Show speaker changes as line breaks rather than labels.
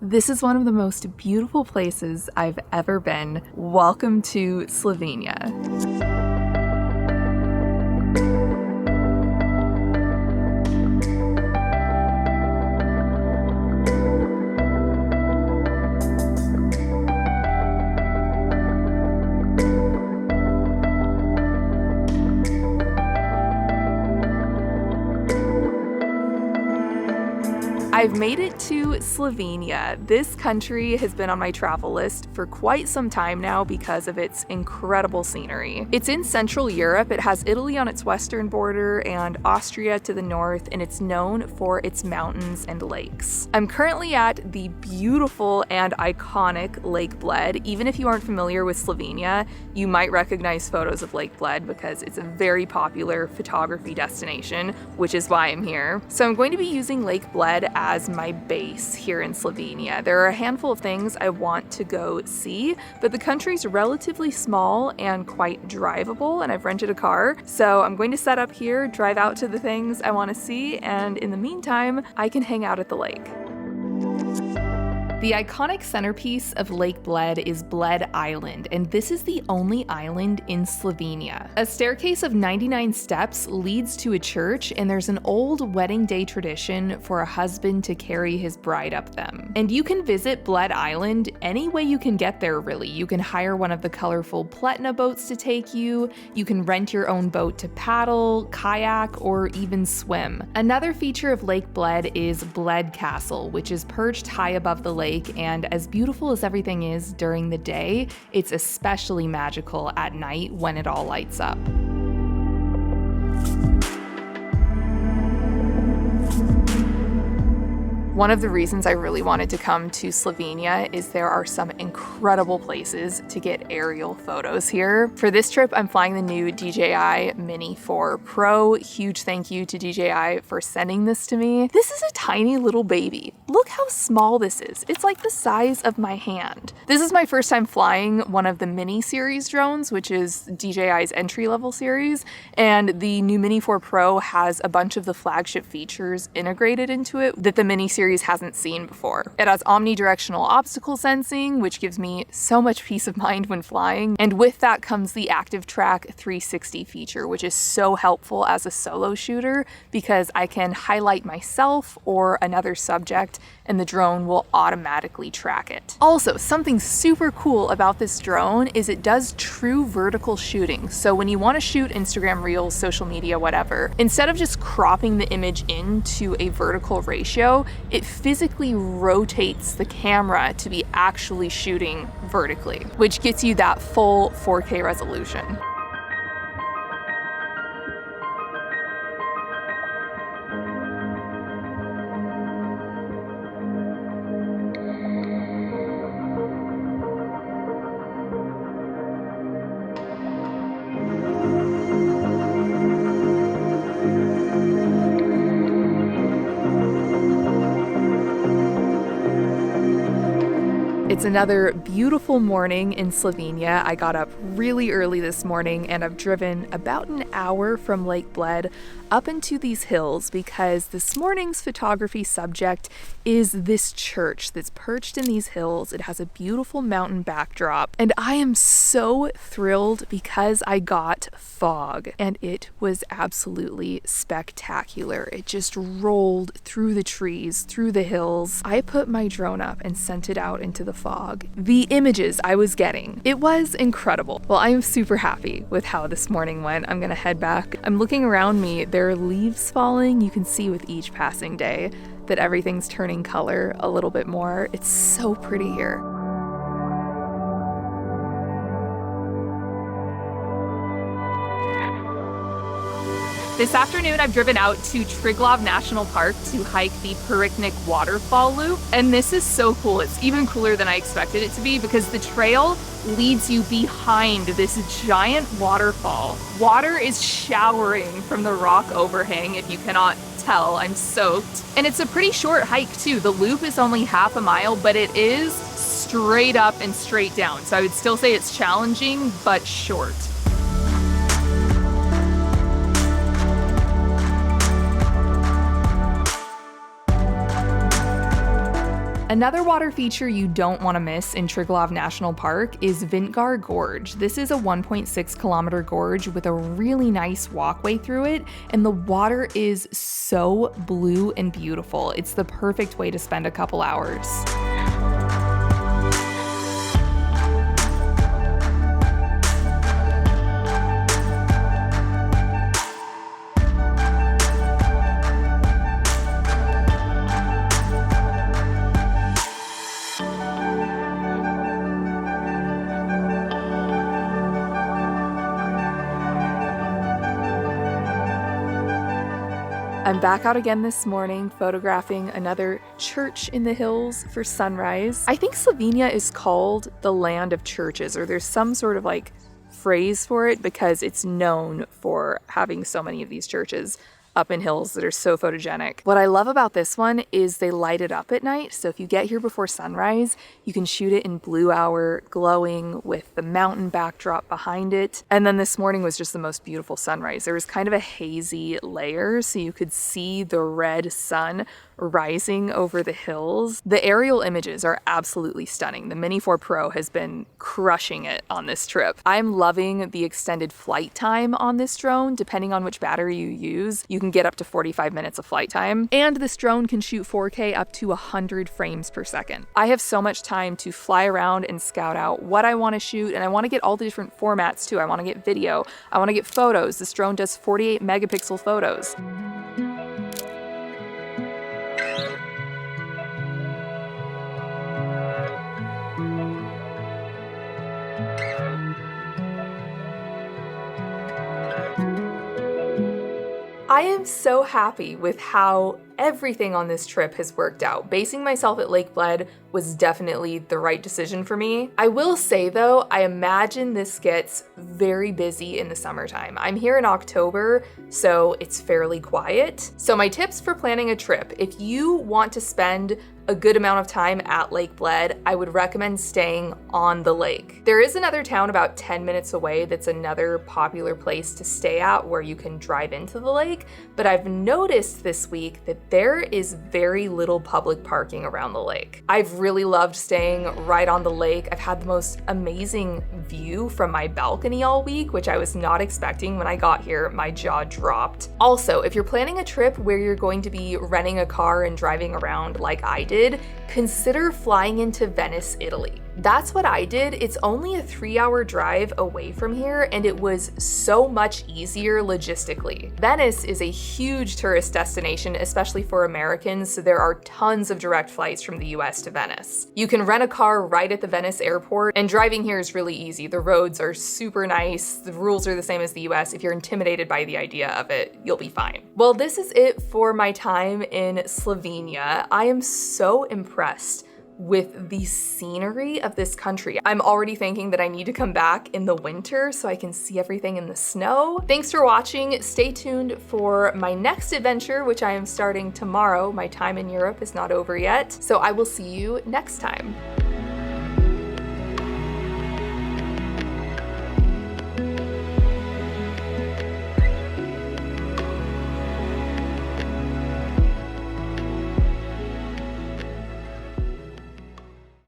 This is one of the most beautiful places I've ever been. Welcome to Slovenia. I've made it to Slovenia. This country has been on my travel list for quite some time now because of its incredible scenery. It's in Central Europe. It has Italy on its western border and Austria to the north, and it's known for its mountains and lakes. I'm currently at the beautiful and iconic Lake Bled. Even if you aren't familiar with Slovenia, you might recognize photos of Lake Bled because it's a very popular photography destination, which is why I'm here. So I'm going to be using Lake Bled as my base here in Slovenia. There are a handful of things I want to go see, but the country's relatively small and quite drivable, and I've rented a car. So I'm going to set up here, drive out to the things I want to see, and in the meantime, I can hang out at the lake. The iconic centerpiece of Lake Bled is Bled Island, and this is the only island in Slovenia. A staircase of 99 steps leads to a church, and there's an old wedding day tradition for a husband to carry his bride up them. And you can visit Bled Island any way you can get there, really. You can hire one of the colorful Pletna boats to take you, you can rent your own boat to paddle, kayak, or even swim. Another feature of Lake Bled is Bled Castle, which is perched high above the lake, and as beautiful as everything is during the day, it's especially magical at night when it all lights up. One of the reasons I really wanted to come to Slovenia is there are some incredible places to get aerial photos here. For this trip, I'm flying the new DJI Mini 4 Pro. Huge thank you to DJI for sending this to me. This is a tiny little baby. Look how small this is. It's like the size of my hand. This is my first time flying one of the Mini series drones, which is DJI's entry-level series, and the new Mini 4 Pro has a bunch of the flagship features integrated into it that the Mini series hasn't seen before. It has omnidirectional obstacle sensing, which gives me so much peace of mind when flying, and with that comes the Active Track 360 feature, which is so helpful as a solo shooter because I can highlight myself or another subject and the drone will automatically track it. Also, something super cool about this drone is it does true vertical shooting. So when you want to shoot Instagram Reels, social media, whatever, instead of just cropping the image into a vertical ratio, it physically rotates the camera to be actually shooting vertically, which gets you that full 4K resolution. It's another beautiful morning in Slovenia. I got up really early this morning and I've driven about an hour from Lake Bled up into these hills because this morning's photography subject is this church that's perched in these hills. It has a beautiful mountain backdrop, and I am so thrilled because I got fog and it was absolutely spectacular. It just rolled through the trees, through the hills. I put my drone up and sent it out into the fog. The images I was getting, it was incredible. Well, I am super happy with how this morning went. I'm gonna head back. I'm looking around me. There are leaves falling. You can see with each passing day that everything's turning color a little bit more. It's so pretty here. This afternoon, I've driven out to Triglav National Park to hike the Periknik waterfall loop, and this is so cool. It's even cooler than I expected it to be because the trail leads you behind this giant waterfall. Water is showering from the rock overhang. If you cannot tell, I'm soaked. And it's a pretty short hike too. The loop is only half a mile, but it is straight up and straight down. So I would still say it's challenging, but short. Another water feature you don't want to miss in Triglav National Park is Vintgar Gorge. This is a 1.6 kilometer gorge with a really nice walkway through it, and the water is so blue and beautiful. It's the perfect way to spend a couple hours. I'm back out again this morning photographing another church in the hills for sunrise. I think Slovenia is called the land of churches, or there's some sort of like phrase for it because it's known for having so many of these churches up in hills that are so photogenic. What I love about this one is they light it up at night. So if you get here before sunrise, you can shoot it in blue hour, glowing with the mountain backdrop behind it. And then this morning was just the most beautiful sunrise. There was kind of a hazy layer, so you could see the red sun rising over the hills. The aerial images are absolutely stunning. The Mini 4 Pro has been crushing it on this trip. I'm loving the extended flight time on this drone. Depending on which battery you use, you can get up to 45 minutes of flight time. And this drone can shoot 4K up to 100 frames per second. I have so much time to fly around and scout out what I want to shoot, and I want to get all the different formats too. I want to get video, I want to get photos. This drone does 48 megapixel photos. I am so happy with how everything on this trip has worked out. Basing myself at Lake Bled was definitely the right decision for me. I will say though, I imagine this gets very busy in the summertime. I'm here in October, so it's fairly quiet. So my tips for planning a trip: if you want to spend a good amount of time at Lake Bled, I would recommend staying on the lake. There is another town about 10 minutes away that's another popular place to stay at where you can drive into the lake, but I've noticed this week that there is very little public parking around the lake. I've really loved staying right on the lake. I've had the most amazing view from my balcony all week, which I was not expecting. When I got here, my jaw dropped. Also, if you're planning a trip where you're going to be renting a car and driving around like I did, consider flying into Venice, Italy. That's what I did. It's only a 3-hour drive away from here, and it was so much easier logistically. Venice is a huge tourist destination, especially for Americans, so there are tons of direct flights from the US to Venice. You can rent a car right at the Venice airport, and driving here is really easy. The roads are super nice. The rules are the same as the US. If you're intimidated by the idea of it, you'll be fine. Well, this is it for my time in Slovenia. I am so impressed with the scenery of this country. I'm already thinking that I need to come back in the winter so I can see everything in the snow. Thanks for watching. Stay tuned for my next adventure, which I am starting tomorrow. My time in Europe is not over yet, so I will see you next time.